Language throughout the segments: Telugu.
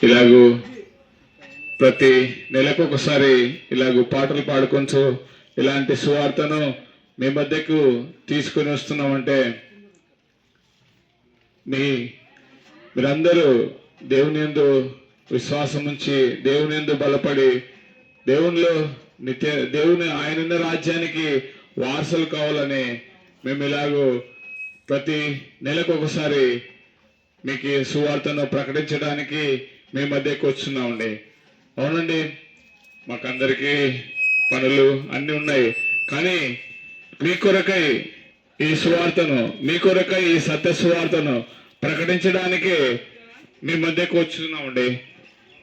ఇలాగూ ప్రతి నెలకు ఒకసారి ఇలాగూ పాటలు పాడుకుంటూ ఇలాంటి సువార్తను మీ మధ్యకు తీసుకొని వస్తున్నామంటే మీరందరూ దేవుని యందు విశ్వాసం ఉంచి దేవుని యందు బలపడి దేవునిలో దేవుని ఆయనున్న రాజ్యానికి వారసులు కావాలని మేము ఇలాగూ ప్రతి నెలకు ఒకసారి మీకు సువార్తను ప్రకటించడానికి మీ మధ్యకు వస్తున్నామండి. అవునండి, మాకందరికీ పనులు అన్నీ ఉన్నాయి, కానీ మీ కొరకై ఈ సువార్తను, మీ కొరకై ఈ సత్య సువార్తను ప్రకటించడానికి మీ మధ్యకు వచ్చున్నామండి.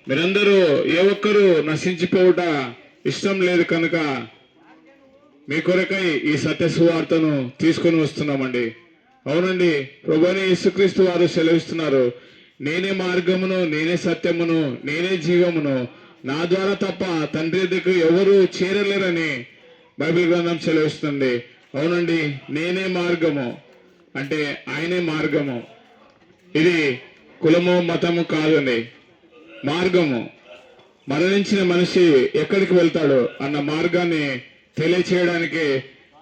మీరందరూ ఏ ఒక్కరూ నశించిపోవుట ఇష్టం లేదు కనుక మీ కొరకై ఈ సత్య సువార్తను తీసుకొని వస్తున్నామండి. అవునండి, ప్రభువైన యేసుక్రీస్తు వారు సెలవిస్తున్నారు, నేనే మార్గమును, నేనే సత్యమును, నేనే జీవమును, నా ద్వారా తప్ప తండ్రి దగ్గరకు ఎవరు చేరలేరని బైబిల్ గ్రంథం సెలవిస్తుంది. అవునండి, నేనే మార్గము అంటే ఆయనే మార్గము. ఇది కులము మతము కాదండి, మార్గము. మరణించిన మనిషి ఎక్కడికి వెళ్తాడు అన్న మార్గాన్ని తెలియచేయడానికి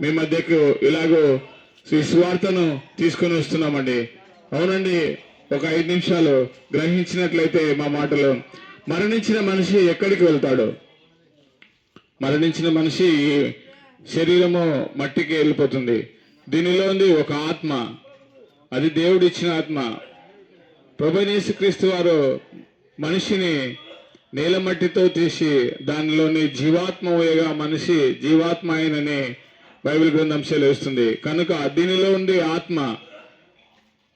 మీ మధ్యకు ఇలాగూ ఈ సువార్తను తీసుకొని వస్తున్నామండి. అవునండి, ఒక 5 నిమిషాలు గ్రహించినట్లయితే మా మాటలు, మరణించిన మనిషి ఎక్కడికి వెళ్తాడు? మరణించిన మనిషి శరీరము మట్టికి వెళ్ళిపోతుంది. దీనిలో ఉంది ఒక ఆత్మ, అది దేవుడు ఇచ్చిన ఆత్మ. ప్రభువైన యేసుక్రీస్తు వారు మనిషిని నేల మట్టితో తీసి దానిలోని జీవాత్మ వేయగా మనిషి జీవాత్మ అయినని బైబిల్ గ్రంథం సెలవిస్తుంది. కనుక దీనిలో ఉంది ఆత్మ,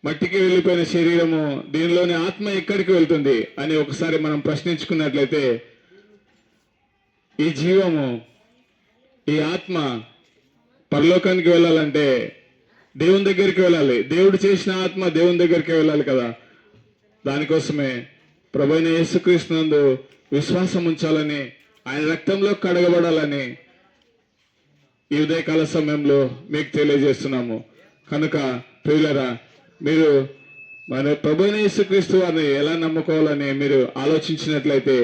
మట్టికి వెళ్ళిపోయిన శరీరము, దీనిలోని ఆత్మ ఎక్కడికి వెళ్తుంది అని ఒకసారి మనం ప్రశ్నించుకున్నట్లయితే, ఈ జీవము, ఈ ఆత్మ పరలోకానికి వెళ్ళాలంటే దేవుని దగ్గరికి వెళ్ళాలి. దేవుడు చేసిన ఆత్మ దేవుని దగ్గరికి వెళ్ళాలి కదా. దానికోసమే ప్రభువైన యేసుక్రీస్తు నందు విశ్వాసం ఉంచాలని, ఆయన రక్తంలో కడగబడాలని ఈ ఉదయకాల సమయంలో మీకు తెలియజేస్తున్నాము. కనుక ప్రియులరా, మీరు మన ప్రభువైన యేసుక్రీస్తు వారిని ఎలా నమ్ముకోవాలని మీరు ఆలోచించినట్లయితే,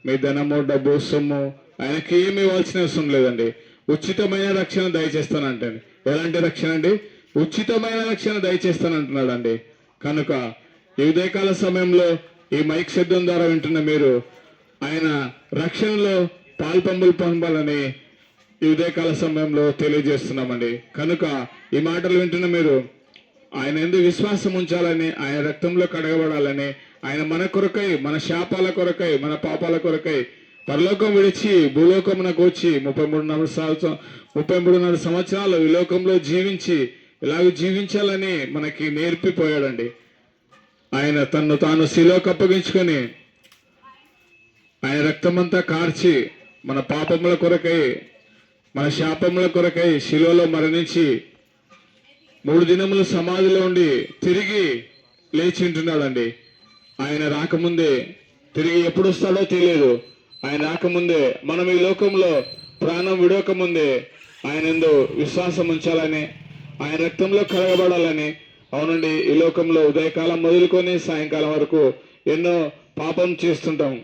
మీ ధనము, డబ్బు, సొమ్ము ఆయనకి ఏమి ఇవ్వాల్సిన అవసరం లేదండి. ఉచితమైన రక్షణ దయచేస్తానంటే, ఎలాంటి రక్షణ అండి? ఉచితమైన రక్షణ దయచేస్తానంటున్నాడు అండి. కనుక ఈ ఉదయకాల సమయంలో ఈ మైక్ శబ్దం ద్వారా వింటున్న మీరు ఆయన రక్షణలో పాల్పంపులు పొందాలని ఈ ఉదయకాల సమయంలో తెలియజేస్తున్నామండి. కనుక ఈ మాటలు వింటున్న మీరు ఆయన ఎందుకు విశ్వాసం ఉంచాలని, ఆయన రక్తంలో కడగబడాలని, ఆయన మన కొరకై, మన శాపాల కొరకై, మన పాపాల కొరకై పరలోకం విడిచి భూలోకమునకు వచ్చి 33.5 సంవత్సరాలు ఈ లోకంలో జీవించి ఇలాగ జీవించాలని మనకి నేర్పిపోయాడండి. ఆయన తన్ను తాను శిలోకి అప్పగించుకొని ఆయన రక్తమంతా కార్చి మన పాపముల కొరకై, మన శాపముల కొరకై శిలువలో మరణించి 3 దినములు సమాధిలో ఉండి తిరిగి లేచి ఉంటున్నాడండి. ఆయన రాకముందే, తిరిగి ఎప్పుడు వస్తాడో తెలియదు. ఆయన రాకముందే, మనం ఈ లోకంలో ప్రాణం విడవకముందే ఆయన యందు విశ్వాసం ఉంచాలని, ఆయన రక్తంలో కడగబడాలని. అవునండి, ఈ లోకంలో ఉదయకాలం మొదలుకొని సాయంకాలం వరకు ఎన్నో పాపం చేస్తుంటాం.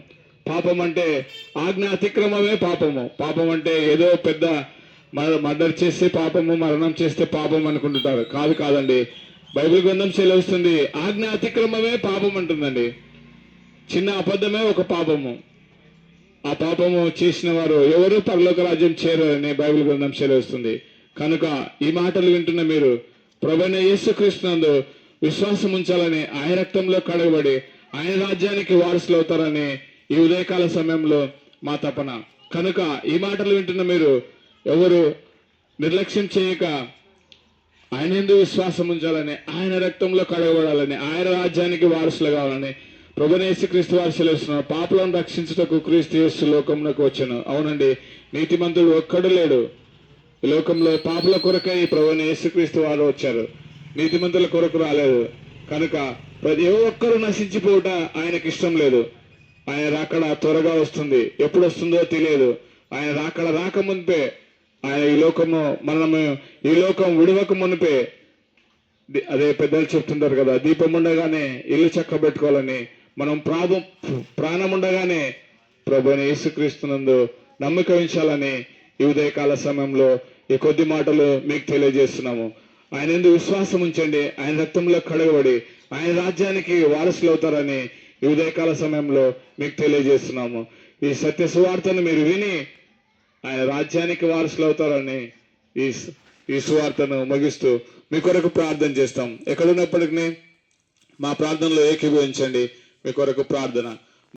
పాపం అంటే ఆజ్ఞ అతిక్రమమే పాపము. పాపం అంటే ఏదో పెద్ద మర్డర్ చేస్తే పాపము, మరణం చేస్తే పాపం అనుకుంటుంటారు. కాదండి, బైబిల్ గ్రంథం సెలవుస్తుంది, ఆజ్ఞ అతిక్రమమే పాపం అంటుందండి. చిన్న అబద్ధమే ఒక పాపము. ఆ పాపము చేసిన వారు ఎవరు పరలోక రాజ్యం చేరని బైబిల్ గ్రంథం సెలవుస్తుంది. కనుక ఈ మాటలు వింటున్న మీరు ప్రభువైన యేసుక్రీస్తు నందు విశ్వాసం ఉంచాలని, ఆయన రక్తంలో కడగబడి ఆయన రాజ్యానికి వారసులు అవుతారని ఈ ఉదయకాల సమయంలో మా తపన. కనుక ఈ మాటలు వింటున్న మీరు ఎవరు నిర్లక్ష్యం చేయక ఆయన యందు విశ్వాసం ఉంచాలని, ఆయన రక్తంలో కడగబడాలని, ఆయన రాజ్యానికి వారసులు కావాలని ప్రభువైన యేసుక్రీస్తు వారు సెలవుస్తున్నారు. పాపులను రక్షించుటకు క్రీస్తు యేసు లోకమునకు వచ్చెను. అవునండి, నీతిమంతుడు ఒక్కడు లేడు. ఈ లోకంలో పాపుల కొరకై ప్రభువైన యేసుక్రీస్తు వారు వచ్చారు, నీతిమంతుల కొరకు రాలేదు. కనుక ప్రతి ఒక్కరూ నశించిపోవట ఆయనకి ఇష్టం లేదు. ఆయన రాకడ త్వరగా వస్తుంది, ఎప్పుడు వస్తుందో తెలియదు. ఆయన రాకడ రాకముందే, ఆయన ఈ లోకం విడవక మునిపే, అదే పెద్దలు చెప్తుంటారు కదా, దీపం ఉండగానే ఇల్లు చక్కబెట్టుకోవాలని, మనం ప్రాణం ఉండగానే ప్రభువైన యేసుక్రీస్తునందు నమ్మిక ఉంచాలని ఈ ఉదయకాల సమయంలో ఈ కొద్ది మాటలు మీకు తెలియజేస్తున్నాము. ఆయన యందు విశ్వాసం ఉంచండి. ఆయన రక్తంలో కడగబడి ఆయన రాజ్యానికి వారసులు అవుతారని ఈ ఉదయకాల సమయంలో మీకు తెలియజేస్తున్నాము. ఈ సత్య సువార్తను మీరు విని ఆయన రాజ్యానికి వారసులు అవుతారని ఈ సువార్తను ముగిస్తూ మీ కొరకు ప్రార్థన చేస్తాం. ఎక్కడున్నప్పటికీ మా ప్రార్థనలో ఏకీభవించండి. మీ కొరకు ప్రార్థన.